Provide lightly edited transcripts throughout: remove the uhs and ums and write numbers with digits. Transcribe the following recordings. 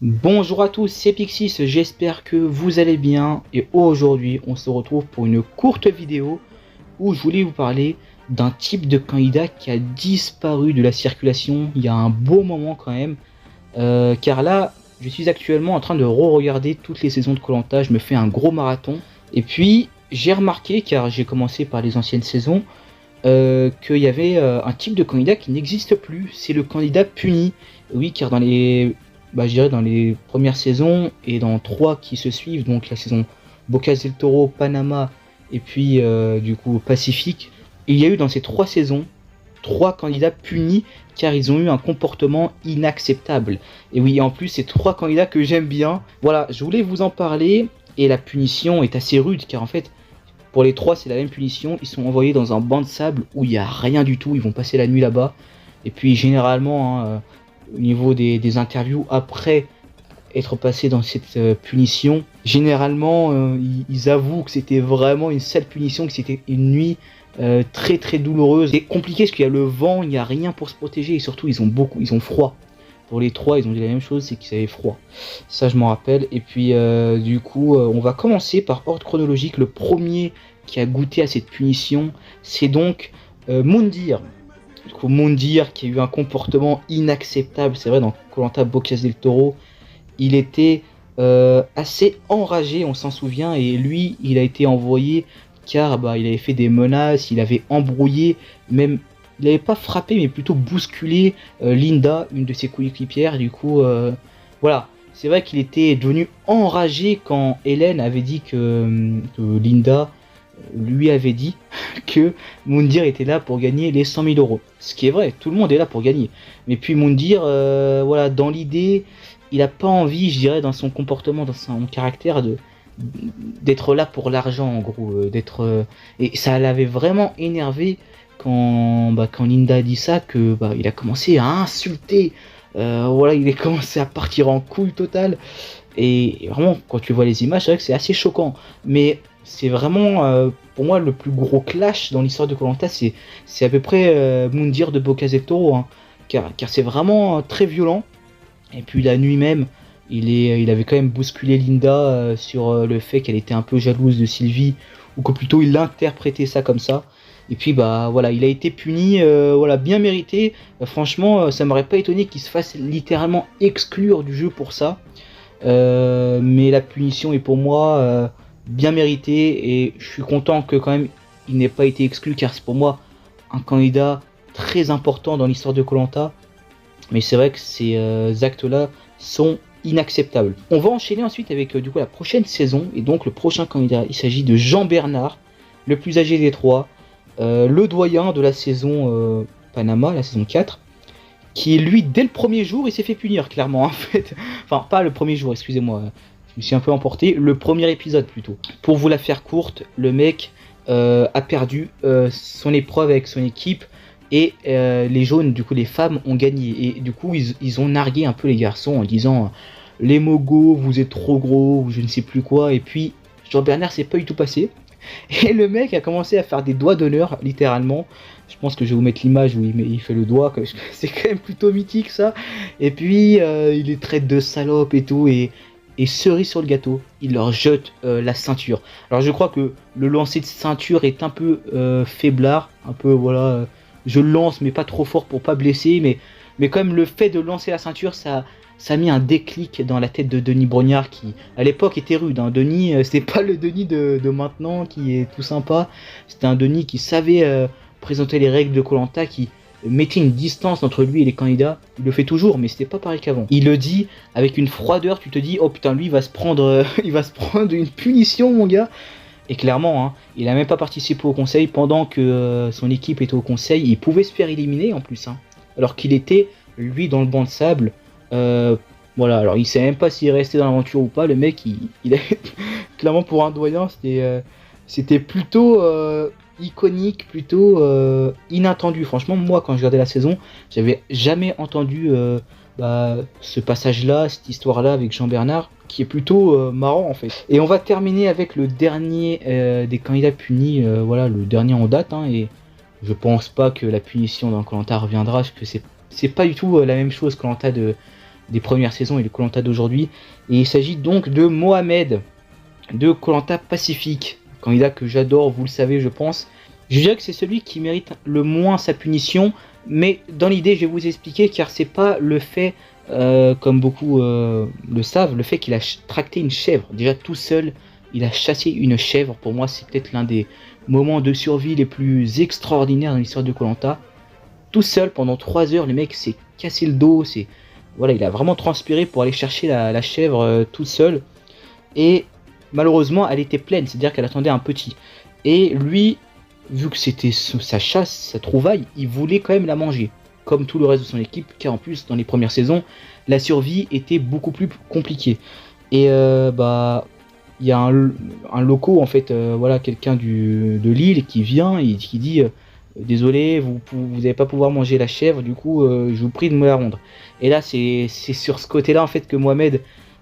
Bonjour à tous, c'est Pixis, j'espère que vous allez bien et aujourd'hui on se retrouve pour une courte vidéo où je voulais vous parler d'un type de candidat qui a disparu de la circulation il y a un beau moment quand même, car là je suis actuellement en train de re-regarder toutes les saisons de koh, je me fais un gros marathon et puis j'ai remarqué, car j'ai commencé par les anciennes saisons, qu'il y avait un type de candidat qui n'existe plus, c'est le candidat puni. Oui, car je dirais dans les premières saisons et dans 3 qui se suivent, donc la saison Bocas del Toro, Panama et puis du coup Pacifique, il y a eu dans ces 3 saisons 3 candidats punis car ils ont eu un comportement inacceptable. Et oui, en plus c'est 3 candidats que j'aime bien. Voilà, je voulais vous en parler et la punition est assez rude car en fait pour les 3 c'est la même punition, ils sont envoyés dans un banc de sable où il n'y a rien du tout, ils vont passer la nuit là-bas. Et puis généralement, au niveau des interviews après être passé dans cette punition, généralement ils avouent que c'était vraiment une sale punition, que c'était une nuit très très douloureuse et compliquée parce qu'il y a le vent, il n'y a rien pour se protéger et surtout ils ont froid. Pour les 3 ils ont dit la même chose, c'est qu'ils avaient froid. Ça je m'en rappelle. Et puis du coup on va commencer par ordre chronologique. Le premier qui a goûté à cette punition, c'est donc Moundir. Du coup, Moundir qui a eu un comportement inacceptable, c'est vrai, dans koh Bocas del Toro, il était assez enragé, on s'en souvient, et lui, il a été envoyé car il avait fait des menaces, il avait embrouillé, même, il n'avait pas frappé, mais plutôt bousculé Linda, une de ses coéquipières, du coup, voilà. C'est vrai qu'il était devenu enragé quand Hélène avait dit que Linda lui avait dit que Moundir était là pour gagner les 100 000 euros. Ce qui est vrai, tout le monde est là pour gagner. Mais puis Moundir, voilà, dans l'idée, il n'a pas envie, je dirais, dans son comportement, dans son caractère, d'être là pour l'argent, en gros. Et ça l'avait vraiment énervé quand Linda a dit ça, que il a commencé à insulter. Voilà, il a commencé à partir en couille totale. Et vraiment, quand tu vois les images, c'est vrai que c'est assez choquant. Mais c'est vraiment, pour moi, le plus gros clash dans l'histoire de koh, c'est à peu près Moundir de Bocas del Toro, hein, car c'est vraiment très violent. Et puis la nuit même, il avait quand même bousculé Linda sur le fait qu'elle était un peu jalouse de Sylvie, ou que plutôt il interprétait ça comme ça. Et puis voilà, il a été puni, voilà, bien mérité. Franchement, ça m'aurait pas étonné qu'il se fasse littéralement exclure du jeu pour ça. Mais la punition est pour moi bien méritée et je suis content que quand même il n'ait pas été exclu, car c'est pour moi un candidat très important dans l'histoire de koh. Mais c'est vrai que ces actes-là sont inacceptables. On va enchaîner ensuite avec du coup la prochaine saison, et donc le prochain candidat, il s'agit de Jean Bernard, le plus âgé des 3, le doyen de la saison Panama, la saison 4, qui lui, dès le premier jour, il s'est fait punir, clairement, en fait. Enfin, pas le premier jour, excusez-moi, je me suis un peu emporté, le premier épisode plutôt. Pour vous la faire courte, le mec a perdu son épreuve avec son équipe, et les jaunes, du coup les femmes, ont gagné. Et du coup, ils ont nargué un peu les garçons en disant « Les mogos, vous êtes trop gros », ou je ne sais plus quoi. Et puis, Jean-Bernard s'est pas du tout passé. Et le mec a commencé à faire des doigts d'honneur, littéralement. Je pense que je vais vous mettre l'image où il fait le doigt, c'est quand même plutôt mythique ça. Et puis il les traite de salopes et tout, et cerise sur le gâteau, il leur jette la ceinture. Alors je crois que le lancer de ceinture est un peu faiblard, un peu voilà, je le lance mais pas trop fort pour pas blesser, mais quand même le fait de lancer la ceinture, ça a mis un déclic dans la tête de Denis Brognard, qui à l'époque était rude, hein. Denis, c'était pas le Denis de maintenant qui est tout sympa, c'était un Denis qui savait présenter les règles de koh, qui mettait une distance entre lui et les candidats. Il le fait toujours, mais c'était pas pareil qu'avant. Il le dit avec une froideur, tu te dis oh putain, lui il va se prendre il va se prendre une punition, mon gars. Et clairement, hein, il a même pas participé au conseil pendant que son équipe était au conseil. Il pouvait se faire éliminer en plus, hein, alors qu'il était lui dans le banc de sable. Voilà, alors il sait même pas s'il est resté dans l'aventure ou pas. Le mec, il a clairement, pour un doyen, c'était plutôt iconique, plutôt inattendu. Franchement, moi, quand je regardais la saison, j'avais jamais entendu ce passage-là, cette histoire-là avec Jean Bernard, qui est plutôt marrant en fait. Et on va terminer avec le dernier des candidats punis, voilà, le dernier en date, hein, et je pense pas que la punition dans koh reviendra, parce que c'est pas du tout la même chose koh des premières saisons et le koh d'aujourd'hui. Et il s'agit donc de Mohamed de koh Pacifique, candidat que j'adore, vous le savez je pense. Je dirais que c'est celui qui mérite le moins sa punition, mais dans l'idée je vais vous expliquer, car c'est pas le fait, comme beaucoup le savent, le fait qu'il a tracté une chèvre. Déjà tout seul, il a chassé une chèvre. Pour moi c'est peut-être l'un des moments de survie les plus extraordinaires dans l'histoire de koh. Tout seul pendant 3 heures, le mec s'est cassé le dos, voilà, il a vraiment transpiré pour aller chercher la chèvre tout seul. Et malheureusement elle était pleine, c'est-à-dire qu'elle attendait un petit. Et lui, vu que c'était sa chasse, sa trouvaille, il voulait quand même la manger, comme tout le reste de son équipe, car en plus dans les premières saisons, la survie était beaucoup plus compliquée. Et il y a un loco en fait, voilà, quelqu'un de l'île qui vient et qui dit désolé, vous n'allez pas pouvoir manger la chèvre, du coup je vous prie de me la rendre. Et là c'est sur ce côté là en fait que Mohamed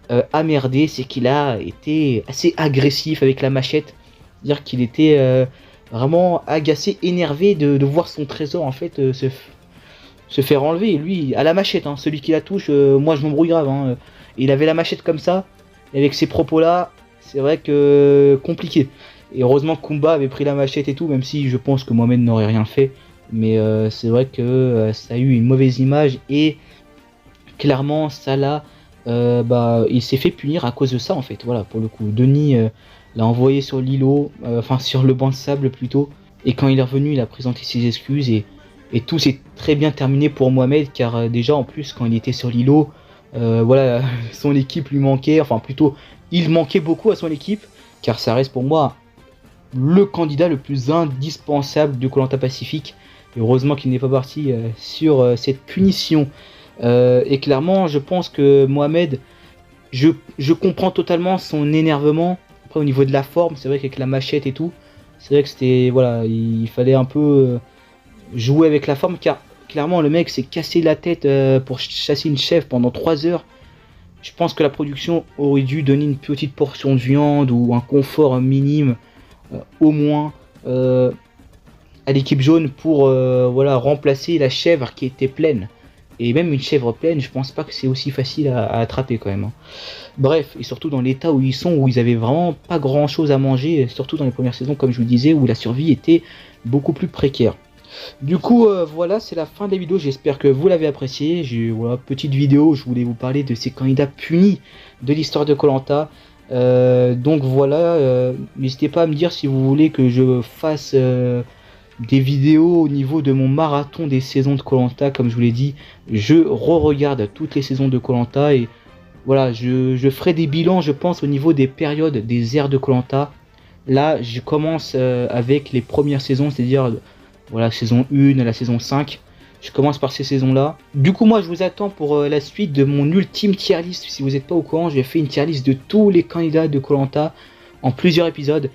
a merdé, c'est qu'il a été assez agressif avec la machette, c'est-à-dire qu'il était vraiment agacé, énervé de voir son trésor en fait se faire enlever. Et lui à la machette, hein, celui qui la touche, moi je m'embrouille grave, hein. Il avait la machette comme ça, et avec ces propos là, c'est vrai que compliqué. Et heureusement Kumba avait pris la machette et tout, même si je pense que Mohamed n'aurait rien fait. Mais c'est vrai que ça a eu une mauvaise image, et clairement ça l'a, il s'est fait punir à cause de ça en fait. Voilà, pour le coup, Denis l'a envoyé sur l'îlot, enfin sur le banc de sable plutôt. Et quand il est revenu, il a présenté ses excuses, et tout s'est très bien terminé pour Mohamed, car déjà en plus quand il était sur l'îlot, voilà, son équipe lui manquait, enfin plutôt il manquait beaucoup à son équipe, car ça reste pour moi le candidat le plus indispensable de koh Pacifique. Et heureusement qu'il n'est pas parti sur cette punition. Et clairement je pense que Mohamed, je comprends totalement son énervement. Après au niveau de la forme, c'est vrai qu'avec la machette et tout, c'est vrai que c'était, voilà, il fallait un peu jouer avec la forme, car clairement le mec s'est cassé la tête pour chasser une chèvre pendant 3 heures. Je pense que la production aurait dû donner une petite portion de viande ou un confort minime, au moins à l'équipe jaune, pour voilà, remplacer la chèvre qui était pleine. Et même une chèvre pleine, je pense pas que c'est aussi facile à attraper quand même, hein. Bref, et surtout dans l'état où ils sont, où ils avaient vraiment pas grand chose à manger, surtout dans les premières saisons comme je vous disais, où la survie était beaucoup plus précaire. Du coup voilà, c'est la fin de la vidéo, j'espère que vous l'avez apprécié. Voilà, petite vidéo, je voulais vous parler de ces candidats punis de l'histoire de koh. Donc voilà, n'hésitez pas à me dire si vous voulez que je fasse des vidéos au niveau de mon marathon des saisons de koh. Comme je vous l'ai dit, je re-regarde toutes les saisons de koh, et voilà, je ferai des bilans je pense au niveau des périodes, des ères de koh. Là je commence avec les premières saisons, c'est-à-dire voilà, saison 1 à la saison 5. Je commence par ces saisons là. Du coup moi je vous attends pour la suite de mon ultime tier list. Si vous n'êtes pas au courant, j'ai fait une tier list de tous les candidats de koh en plusieurs épisodes.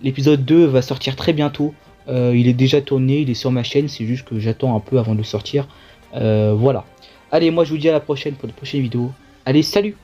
L'épisode 2 va sortir très bientôt. Il est déjà tourné, il est sur ma chaîne, c'est juste que j'attends un peu avant de le sortir. Voilà. Allez, moi je vous dis à la prochaine pour de prochaines vidéos. Allez, salut!